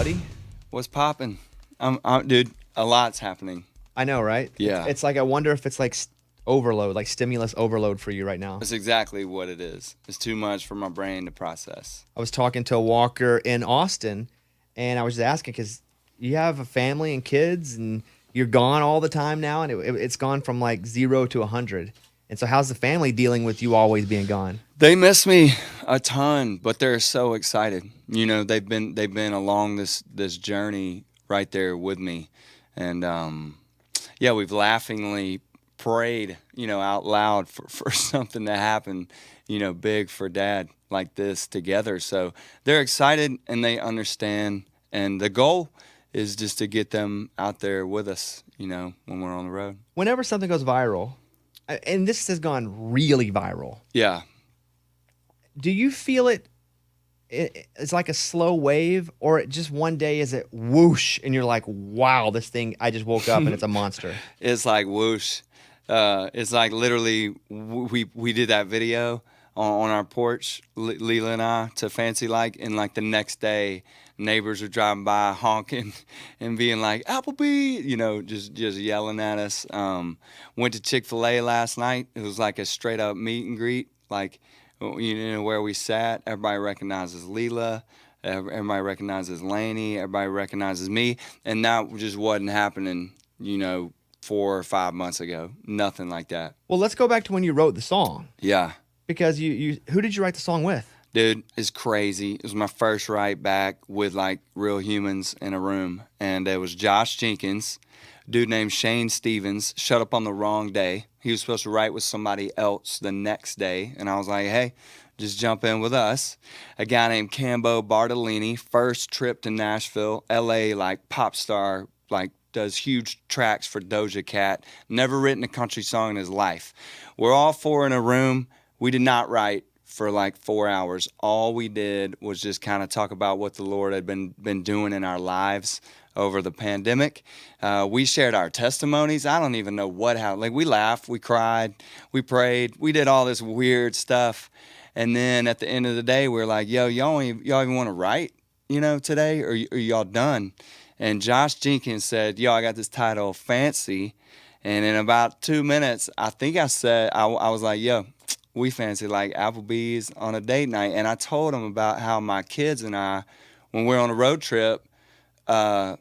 buddy? What's popping? Dude, a lot's happening. I know, right? Yeah. It's like I wonder if it's like overload, like stimulus overload for you right now. That's exactly what it is. It's too much for my brain to process. I was talking to a walker in Austin, and I was just asking because you have a family and kids, and you're gone all the time now, and it's gone from like 0 to 100. And so, how's the family dealing with you always being gone? They miss me a ton, but they're so excited. You know, they've been along this journey right there with me, and yeah, we've laughingly prayed, out loud for something to happen, big for Dad like this together. So they're excited and they understand, and the goal is just to get them out there with us, when we're on the road. Whenever something goes viral, and this has gone really viral. Yeah. Do you feel it's like a slow wave, or just one day is it whoosh and you're like, wow, this thing, I just woke up and it's a monster? It's like whoosh. It's like literally we did that video on our porch, Leela and I, to Fancy Like, and like the next day neighbors are driving by honking and being like, Applebee, just yelling at us. Went to Chick-fil-A last night. It was like a straight up meet and greet, like, where we sat. Everybody recognizes Leela. Everybody recognizes Laney. Everybody recognizes me. And that just wasn't happening, 4 or 5 months ago. Nothing like that. Well, let's go back to when you wrote the song. Yeah. Because who did you write the song with? Dude, it's crazy. It was my first write back with like real humans in a room. And it was Josh Jenkins, a dude named Shane Stevens, showed up on the wrong day. He was supposed to write with somebody else the next day. And I was like, hey, just jump in with us. A guy named Cambo Bartolini, first trip to Nashville, LA, like pop star, like does huge tracks for Doja Cat. Never written a country song in his life. We're all four in a room. We did not write for like 4 hours. All we did was just kind of talk about what the Lord had been doing in our lives over the pandemic. We shared our testimonies. I don't even know what happened. Like, we laughed, we cried, we prayed, we did all this weird stuff. And then at the end of the day, we were like, yo, y'all even want to write, today? Or are y'all done? And Josh Jenkins said, yo, I got this title, Fancy. And in about 2 minutes, I think I said, I was like, yo, we fancy like Applebee's on a date night. And I told him about how my kids and I, when we're on a road trip, I'm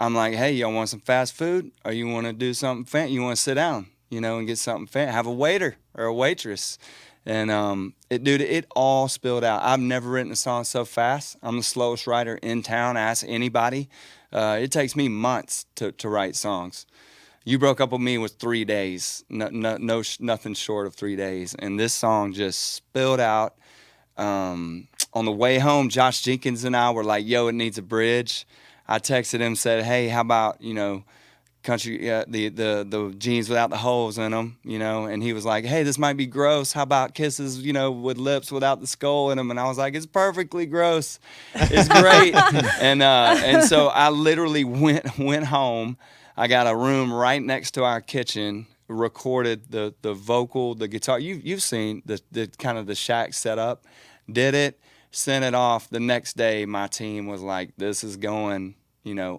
like, hey, y'all want some fast food? Or you want to do something fancy? You want to sit down, and get something fancy? Have a waiter or a waitress. And it all spilled out. I've never written a song so fast. I'm the slowest writer in town. Ask anybody. It takes me months to write songs. You broke up with me with 3 days, nothing short of 3 days. And this song just spilled out. On the way home, Josh Jenkins and I were like, yo, it needs a bridge. I texted him, said, hey, how about, country, the jeans without the holes in them, and he was like, hey, this might be gross. How about kisses, with lips without the skull in them? And I was like, it's perfectly gross. It's great. and so I literally went home. I got a room right next to our kitchen, recorded the vocal, the guitar. You've seen the kind of the shack setup, did it, sent it off. The next day, my team was like, this is going,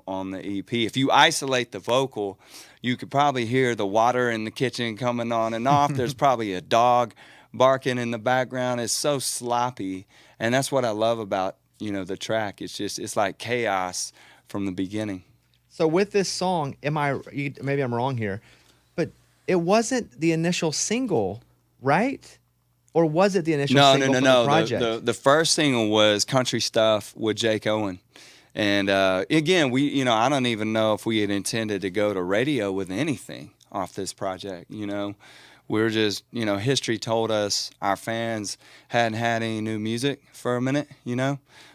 on the EP. If you isolate the vocal, you could probably hear the water in the kitchen coming on and off. There's probably a dog barking in the background. It's so sloppy. And that's what I love about, the track. It's like chaos from the beginning. So with this song, maybe I'm wrong here, but it wasn't the initial single, right? Or was it the initial single from the project? The first single was Country Stuff with Jake Owen. And again, I don't even know if we had intended to go to radio with anything off this project, We're just, history told us our fans hadn't had any new music for a minute,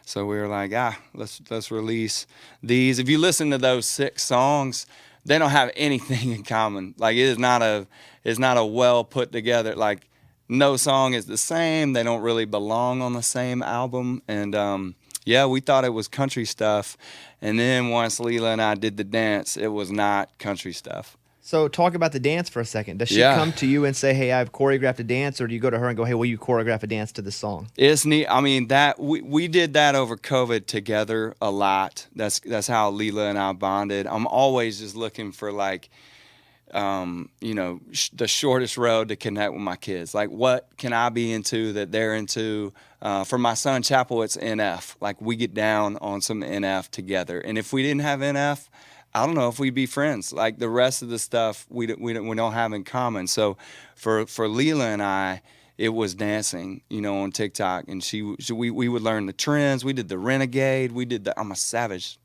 So we were like, let's release these. If you listen to those 6 songs, they don't have anything in common. Like, it's not a well put together, like, no song is the same. They don't really belong on the same album. And we thought it was country stuff. And then once Leela and I did the dance, it was not country stuff. So talk about the dance for a second. Does she Yeah. come to you and say, "Hey, I've choreographed a dance," or do you go to her and go, "Hey, will you choreograph a dance to this song?" It's neat. I mean, that we did that over COVID together a lot. That's how Leela and I bonded. I'm always just looking for like, the shortest road to connect with my kids. Like, what can I be into that they're into? For my son Chapel, it's NF. Like, we get down on some NF together. And if we didn't have NF, I don't know if we'd be friends. Like, the rest of the stuff we don't have in common. So for Leela and I, it was dancing, on TikTok, and we would learn the trends. We did the Renegade. We did the I'm a Savage,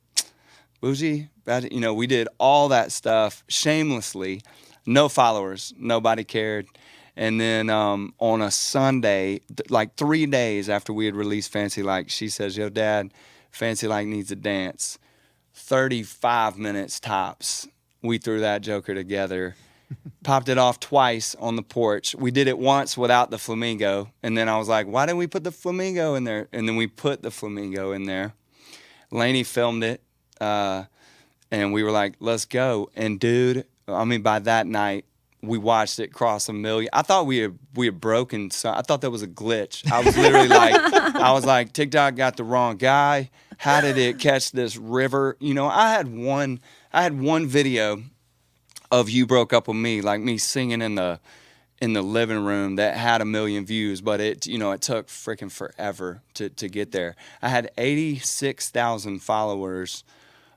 Bougie. We did all that stuff shamelessly. No followers. Nobody cared. And then on a Sunday, like 3 days after we had released Fancy Like, she says, "Yo, Dad, Fancy Like needs a dance." 35 minutes tops. We threw that joker together, popped it off twice on the porch. We did it once without the flamingo, and then I was like, "Why didn't we put the flamingo in there?" And then we put the flamingo in there. Lainey filmed it, and we were like, "Let's go." And dude, I mean, by that night, we watched it cross 1 million. I thought we had broken. So I thought that was a glitch. I was literally like, TikTok got the wrong guy. How did it catch this river? I had one video of You Broke Up With Me, like me singing in the living room, that had 1 million views, but it took freaking forever to get there. I had 86,000 followers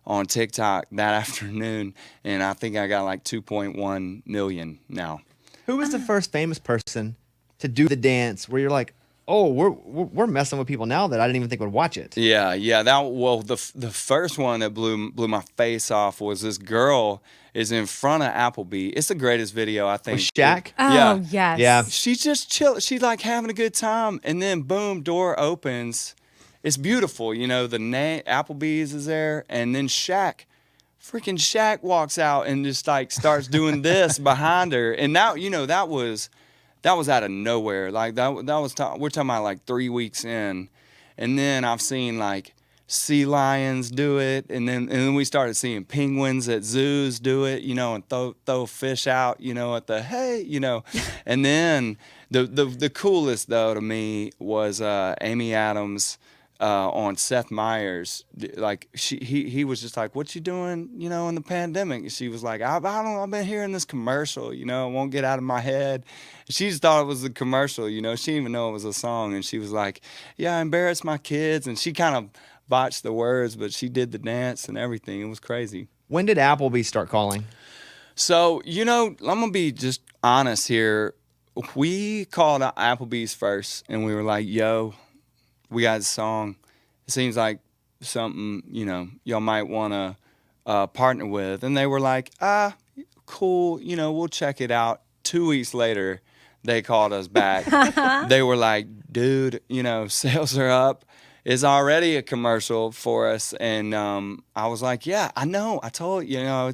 on TikTok that afternoon, and I think I got like 2.1 million now. Who was the first famous person to do the dance where you're like, "Oh, we're messing with people now that I didn't even think would watch it"? Yeah. The first one that blew my face off was this girl is in front of Applebee. It's the greatest video, I think. With Shaq? Oh, yes. Yeah. She's just chill. She's like having a good time, and then boom, door opens. It's beautiful, the Applebee's is there, and then freaking Shaq walks out and just like starts doing this behind her, and that was out of nowhere. Like that was we're talking about like 3 weeks in, and then I've seen like sea lions do it, and then we started seeing penguins at zoos do it, and throw fish out, at the and then the coolest though to me was Amy Adams. On Seth Meyers, like he was just like, "What you doing, in the pandemic?" And she was like, I've been hearing this commercial, it won't get out of my head." She just thought it was a commercial, she didn't even know it was a song, and she was like, "Yeah, I embarrassed my kids," and she kind of botched the words, but she did the dance and everything. It was crazy. When did Applebee start calling? So, I'm gonna be just honest here. We called Applebee's first, and we were like, "Yo, we got a song. It seems like something, y'all might want to partner with." And they were like, "Cool, we'll check it out." 2 weeks later, they called us back. They were like, "Dude, sales are up. It's already a commercial for us." And I was like, "Yeah, I know. I told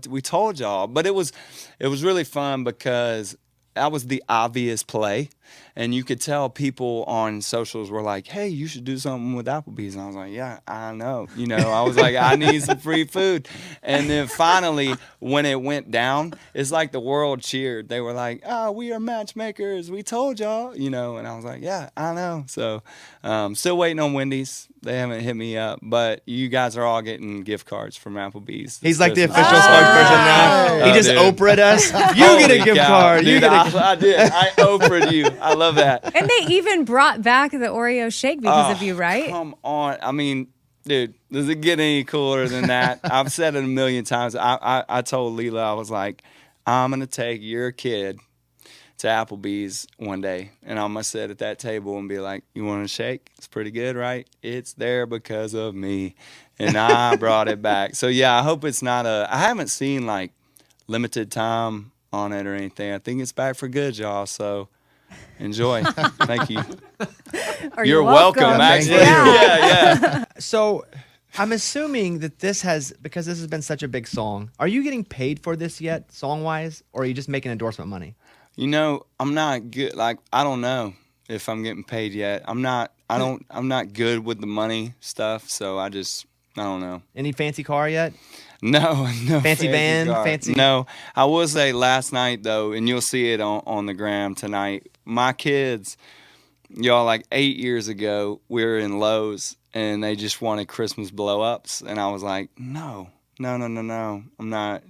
we told y'all." But it was really fun because that was the obvious play. And you could tell people on socials were like, "Hey, you should do something with Applebee's." And I was like, "Yeah, I know." I was like, "I need some free food." And then finally, when it went down, it's like the world cheered. They were like, "Oh, we are matchmakers. We told y'all." And I was like, "Yeah, I know." So still waiting on Wendy's. They haven't hit me up, but you guys are all getting gift cards from Applebee's. He's like the official spokesperson now. He just dude. Oprah'd us. You get a gift card. Dude, I did. I Oprah'd you. I love that. And they even brought back the Oreo shake because of you, right? Come on. I mean, dude, does it get any cooler than that? I've said it a million times. I told Leela, I was like, "I'm going to take your kid to Applebee's one day, and I'm going to sit at that table and be like, 'You want a shake? It's pretty good, right? It's there because of me.'" And I brought it back. So, yeah, I hope it's not I haven't seen, like, limited time on it or anything. I think it's back for good, y'all. So enjoy. Thank you. You're welcome, actually. Yeah. So I'm assuming that because this has been such a big song, are you getting paid for this yet, song-wise, or are you just making endorsement money? I'm not good. Like, I don't know if I'm getting paid yet. I'm not good with the money stuff, so I just I don't know. Any fancy car yet? No, Fancy van, car. fancy. No, I will say last night though, and you'll see it on the gram tonight. My kids, y'all, like 8 years ago, we were in Lowe's and they just wanted Christmas blow ups, and I was like, no, I'm not,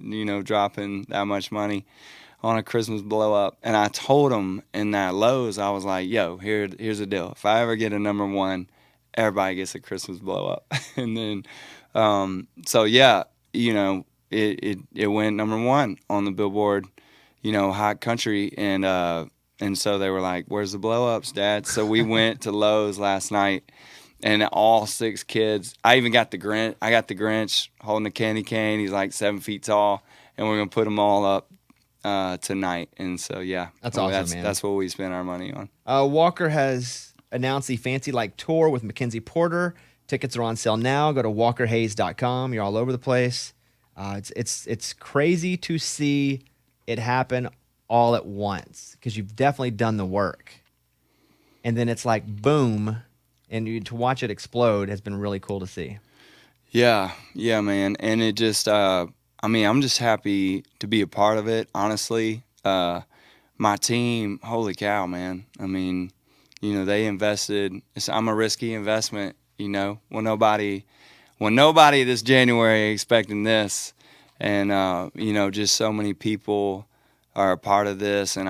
dropping that much money on a Christmas blow up. And I told them in that Lowe's, I was like, yo, here's the deal. If I ever get a number one, everybody gets a Christmas blow up. And then, so yeah. It went number one on the Billboard, Hot Country, and so they were like, "Where's the blow ups, Dad?" So we went to Lowe's last night, and all 6 kids. I even got the Grinch. I got the Grinch holding a candy cane. He's like 7 feet tall, and we're gonna put them all up tonight. And so yeah, that's awesome, man. That's what we spent our money on. Walker has announced the Fancy Like tour with Mackenzie Porter. Tickets are on sale now. Go to walkerhayes.com. You're all over the place. It's crazy to see it happen all at once because you've definitely done the work. And then it's like boom, and to watch it explode has been really cool to see. Yeah, man. And it just, I'm just happy to be a part of it, honestly. My team, holy cow, man. I mean, they invested. I'm a risky investment. When nobody this January expecting this, and just so many people are a part of this, and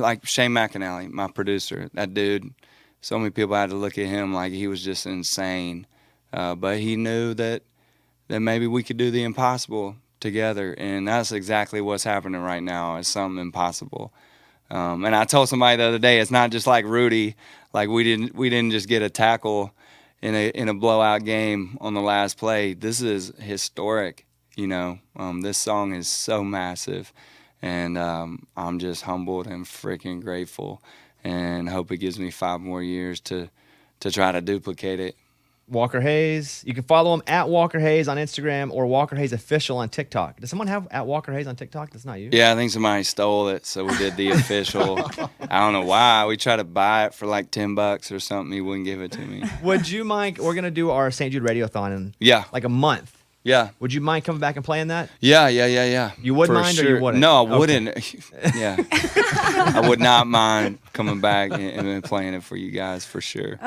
like Shane McAnally, my producer, that dude, so many people had to look at him like he was just insane, but he knew that maybe we could do the impossible together, and that's exactly what's happening right now. It's something impossible. And I told somebody the other day, it's not just like Rudy, like we didn't just get a tackle in a blowout game on the last play. This is historic, this song is so massive, and I'm just humbled and freaking grateful, and hope it gives me 5 more years to try to duplicate it. Walker Hayes. You can follow him at Walker Hayes on Instagram or Walker Hayes Official on TikTok. Does someone have at Walker Hayes on TikTok? That's not you. Yeah, I think somebody stole it, so we did the official. I don't know why. We tried to buy it for like $10 or something. He wouldn't give it to me. Would you mind? We're gonna do our St. Jude Radiothon in like a month. Yeah. Would you mind coming back and playing that? Yeah. You would mind or you wouldn't? No, I wouldn't. Yeah. I would not mind coming back and playing it for you guys for sure.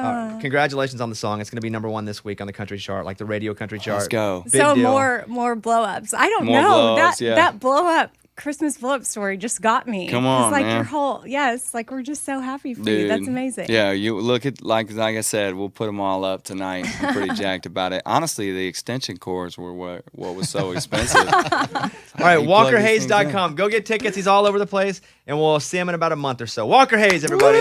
Congratulations on the song. It's going to be number 1 this week on the country chart, like the radio country chart. Let's go. Big so deal. more blow-ups. I don't More know. blow-ups, That blow-up Christmas blow-up story just got me. Come on, it's like man. your whole, it's like we're just so happy for Dude, you. That's amazing. Yeah, you look at, like I said, we'll put them all up tonight. I'm pretty jacked about it. Honestly, the extension cords were what was so expensive. All right, walkerhayes.com. Go get tickets. He's all over the place, and we'll see him in about a month or so. Walker Hayes, everybody.